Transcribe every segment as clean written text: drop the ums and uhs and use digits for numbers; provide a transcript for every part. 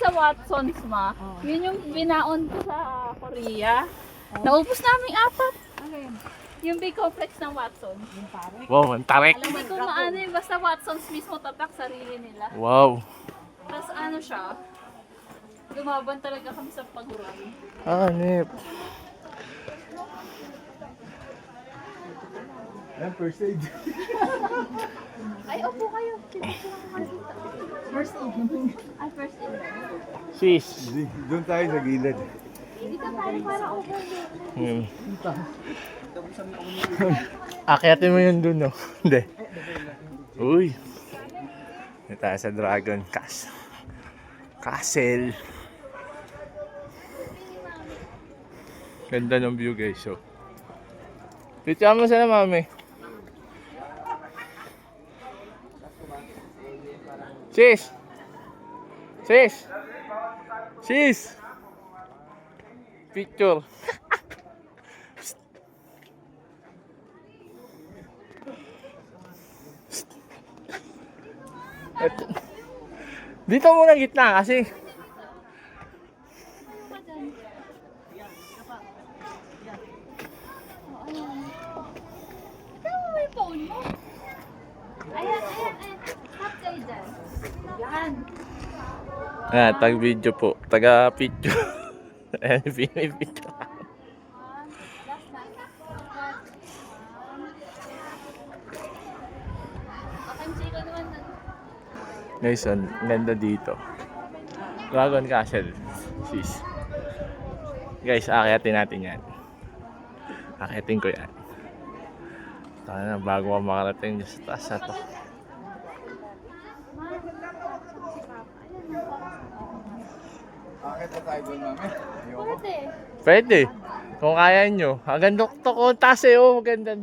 Sa Watsons, ma. Yun yung binaon ko sa Korea. Naubos namin 4. Alin? Yung big complex ng Watsons. Yung pare. Wow, ang tarik. Hindi ko maano eh, basta Watsons mismo tatak sarili nila. Wow. Tapos ano siya, lumaban talaga kami sa pag-run. Nip. Yan, first aid. Ay, opo kayo. Pipicture ako kayo dito. First aid naman. Ay, first aid. Sis. Doon tayo sa gilid. Hindi ka tayo para overload. Akyatin mo yun dun, no? Hindi. Uy. Ito tayo sa Dragon Castle. Ganda ng view, guys. So, picture mo sila, mami. Sis! Sis! Sis! Picture. Dito muna gitna kasi. Ito mo yung phone mo. Ayan. Tap kayo dyan. Yan. Tag-video po. Taga-picture. Ayan, pinipicture. Last night. Chika naman na. Guys, ang ganda dito. Dragon Castle. Sis. Guys, akyatin natin yan. Akyatin ko yan. Sana bago ako makarating dyan sa taas na to. Akit na tayo doon, mami. Ayoko. Pwede. Pwede. Kung kaya nyo. Hanggang dokto ko. Taas eh. Oh, maganda.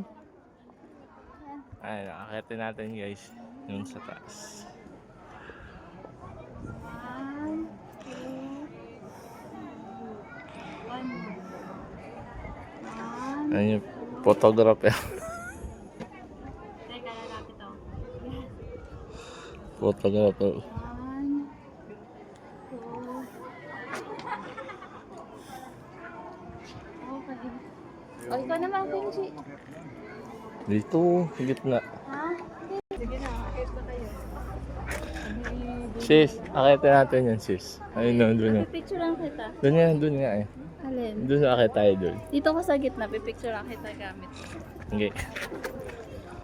Ayun, akyatin natin guys. Yung sa taas. 1, 2, 1. Ayun yung photographer. Teka, lalapit ako. Photographer. 1, 2. Okay. O, ikaw naman, Kenji. Dito, higit na. Ha? Sige na, akit na kayo. Sis, akyatin natin yan sis. Ayun na, doon na. Pipicture lang kita. Doon nga eh. Alin? Doon na akit tayo doon. Dito ko sa gitna, pipicture lang kita gamit. Okay.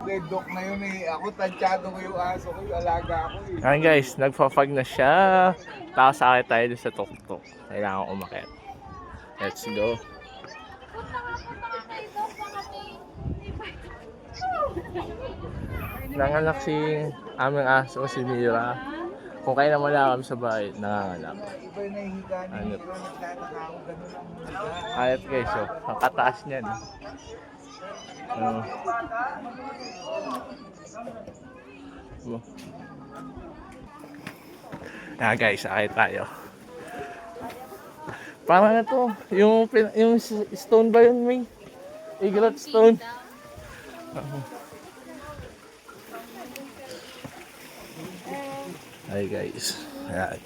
Dead dog na yun eh. Ako, tansyado ko yung aso ko, yung alaga ko eh. Ayan guys, nagpa-fog na siya. Tapos akit tayo doon sa tuktok. Kailangan umakyat. Let's go. Punta ka kayo doon, baka Nanganak si aming aso, si Mira. Kung kailan wala kami sa bahay, nanganganak. Iba yung nahihiga niya. Ano? Pero nagtataka ako, ganun ang higa. Ayat guys, oh. Ang kataas niyan. Oh. Guys, akit tayo. Parang na to, yung stone ba yun, May? Egret stone. Hi guys. Ayan.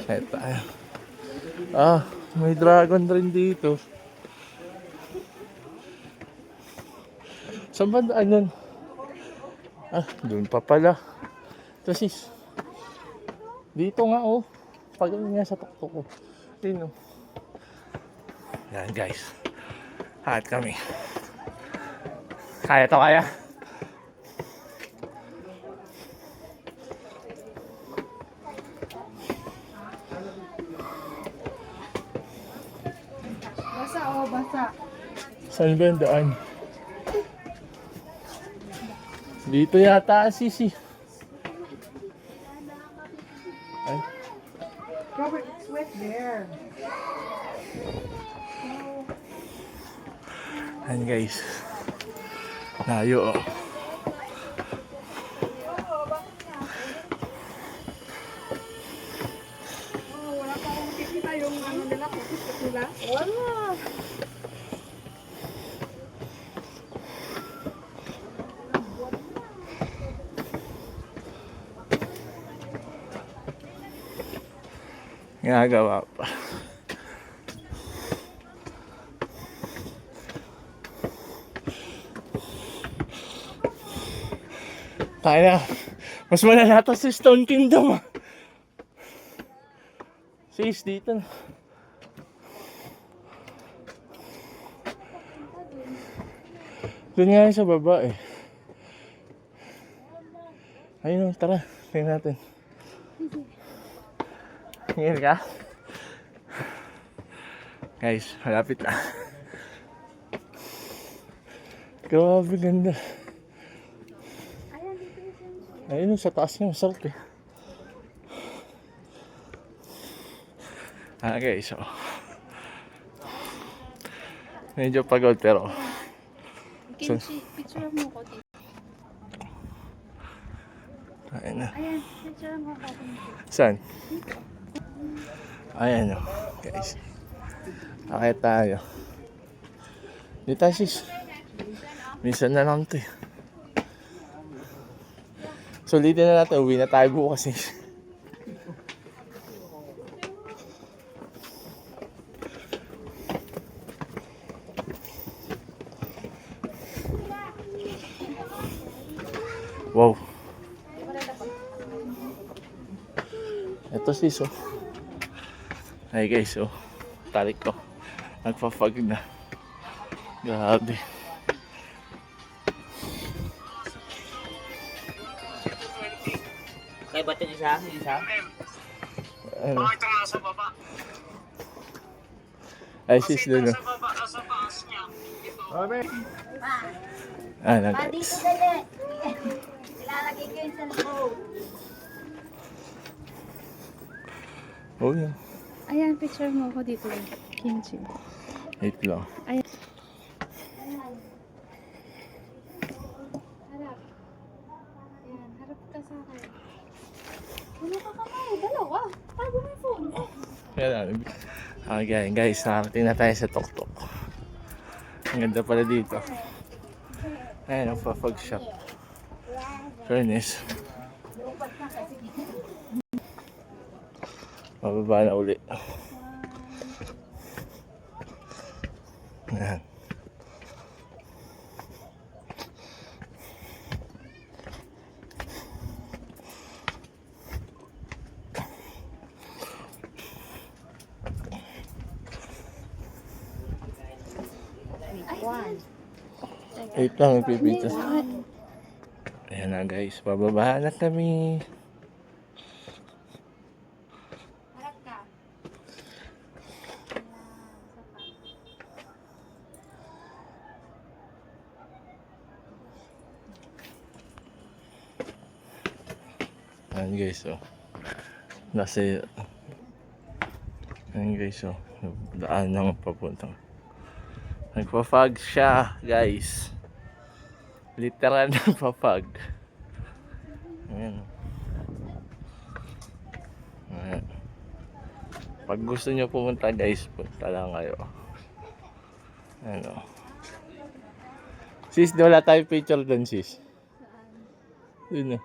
Ayan tayo. May dragon rin dito. Saan ba daan yun? Doon pa pala. Ito sis. Dito nga oh. Pag nga sa tuktok ko. Dito. Yan guys. Hahat kami. Kaya to kaya? Basa o, basa. Saan ba yung daan? Dito yata sisi. Ay. Robert, it's wet there. Ayan guys. Layo oh. Wala pa akong makikita yung ano nila, kukus nila. Wala. Ginagawa pa. Kaya, mas malala to sa Stone Kingdom. Sis, dito na. Doon nga yun sa baba eh. Ayun, tara. Tingnan natin. Tingin ka? Guys, malapit na. Grabe, ganda. Ayun, sa taas niya, masarap eh. Okay, so medyo pagod pero Kimchi, picture mo ko dito. ayun na. Ayan, picture mo ko dito. Saan? Ayan o, guys. Okay tayo. Dito sis. Minsan na lang ito eh. Sulitin na natin, uwi na tayo bukas eh. Wow. Ito sis oh. Ay guys oh. Tarik ko. Nagpa-fog na. Grabe. Kaya ba't yung isa? Ano? Bakit ang nasa baba? Ay sis doon oh. Nasa baba, nasa taas niya. Ito. Ah, na Dito guys. dali. Ilalagay ko yung cellphone. Oh yan. Ayan, picture mo ko dito. Kimchi. Wait lang. Ayan. Harap. Ayan, harap ka sa akin. Ano ka kamay? Dalawa. Tago mo yung phone ko. Kaya okay guys, nakarating na tayo sa Tuktok. Ang ganda pala dito. Ayan ang fog shop. Furnace. Mababa na uli. Ayan. Wait lang, ipipintas. Ayan na guys, bababa na kami. Harap ka. Ayan guys, oh. Nasa... Ayan guys, oh. Daan ng papuntang. Nagpa-fog siya, guys. Literal nagpa-fog. Ayan. Ayan. Pag gusto nyo pumunta, guys, punta lang kayo. Ayan, oh. Sis, wala tayong picture doon, sis. Yun, oh.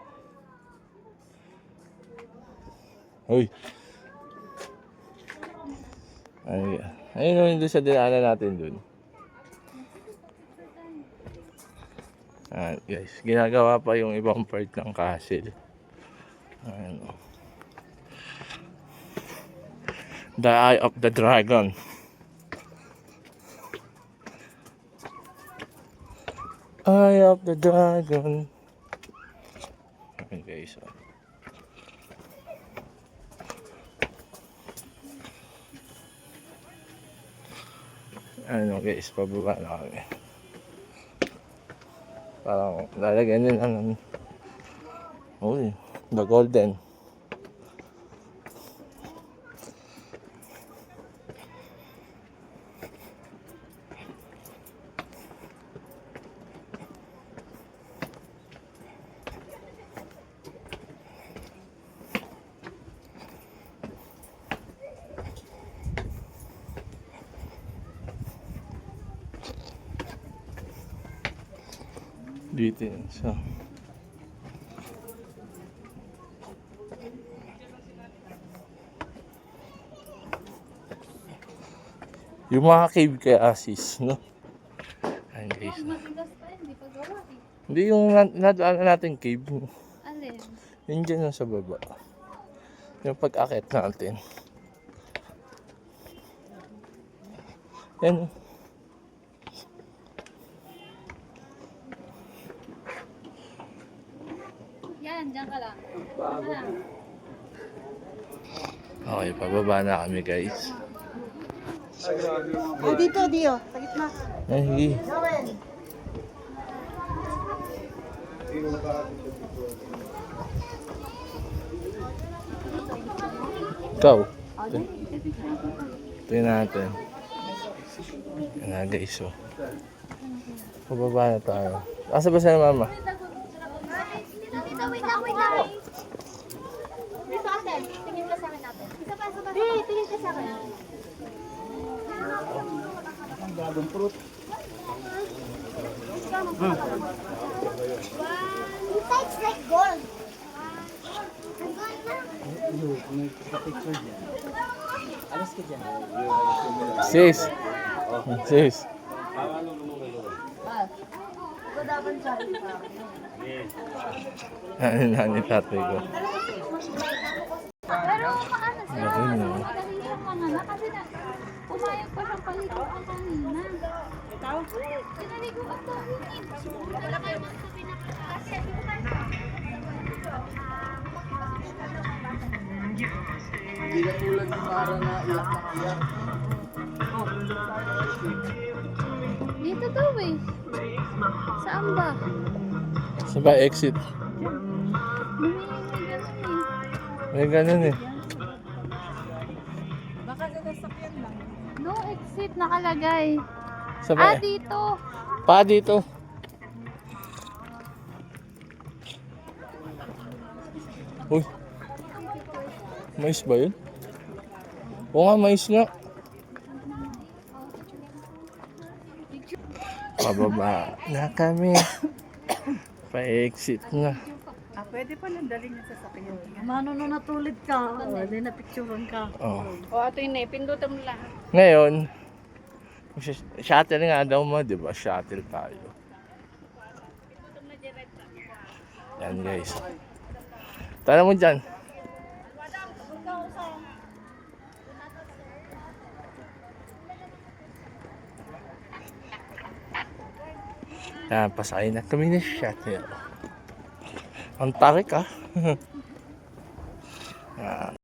Uy. Ayun doon sa dinaanan natin doon. Guys, ginagawa pa yung ibang part ng castle. Ayan, oh. The Eye of the Dragon. Eye of the Dragon. Ayan guys, oh. Ano guys, pababa na kami. Parang lalagyan nila ng the golden. Dito yun. So, Yung mga cave kay Asis, no? Ayan guys. Matigas pa yun, di pa gawa eh. Hindi yung nadaanan natin cave. Alin? Yun dyan yung sa baba. Yung pag-akit natin. Yan. Yan, dyan ka lang. Dyan ka lang. Okay, pababa na kami guys. Dito, Dio. Sa gitna. Ay, sige. Gawin. Ikaw. Tingnan natin. Yan na guys, oh. Pababa na tayo. Asa ba siya mama? Dito, wait lang. Dito ate, tingin ka sa akin ate. Isa pa. Tingin ka sa akin. It's like gold. Sis. Sis. Ano na ni tatay ko? Pero maano siya. Ayun, oh. Madali yung mga na kasi na pumayag pa siyang paliguan kanina. Ikaw? Pinaligo ako. Wala kayo mga pinakakasya. Hindi na tulad ni Mara na iyak na iyak. Dito daw eh. Saan ba? Sa ba exit? May ganun eh. May ganun eh. Baka sasakyan lang. No exit nakalagay. Sa ba? Dito. Pa dito. Uy. Mais ba yun? Oo nga, mais nga. Pababa na kami. Pa-exit na. Pwede pa lang daling yung sasakyan. Mano no natulid ka. Hindi na picturean ka. Oh. O ato yun eh, pindutan mo lahat. Ngayon, shuttle nga daw mo, di ba? Shuttle tayo. Yan guys. Tara mo dyan. Yan, pasakay na kami na shuttle. Ang tarik ah.